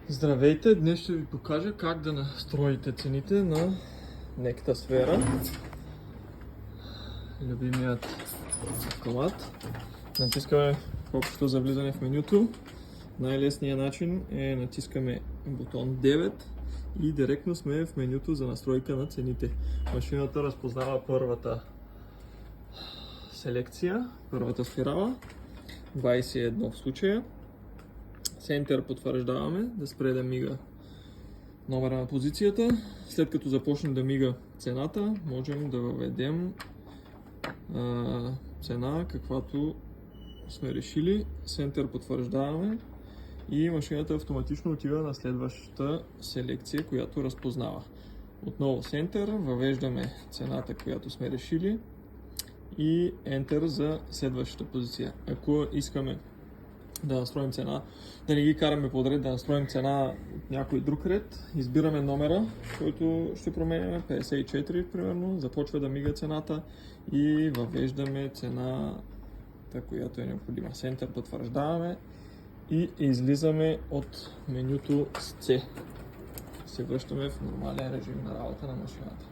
Здравейте! Днес ще ви покажа как да настроите цените на Некта-сфера. Любимият автомат. Натискаме копчето за влизане в менюто. Най-лесният начин е натискаме бутон 9 и директно сме в менюто за настройка на цените. Машината разпознава първата селекция, първата спирала, 21 в случая. Center потвърждаваме да спре да мига номера на позицията. След като започне да мига цената, можем да въведем цена, каквато сме решили. Center потвърждаваме и машината автоматично отива на следващата селекция, която разпознава. Отново Center, въвеждаме цената, която сме решили и Enter за следващата позиция. Ако искаме да настроим цена, да не ги караме подред, да настроим цена от някой друг ред, избираме номера, който ще променяме, 54 примерно, започва да мига цената и въвеждаме цената, която е необходима. Center потвърждаваме и излизаме от менюто с C. Се връщаме в нормален режим на работа на машината.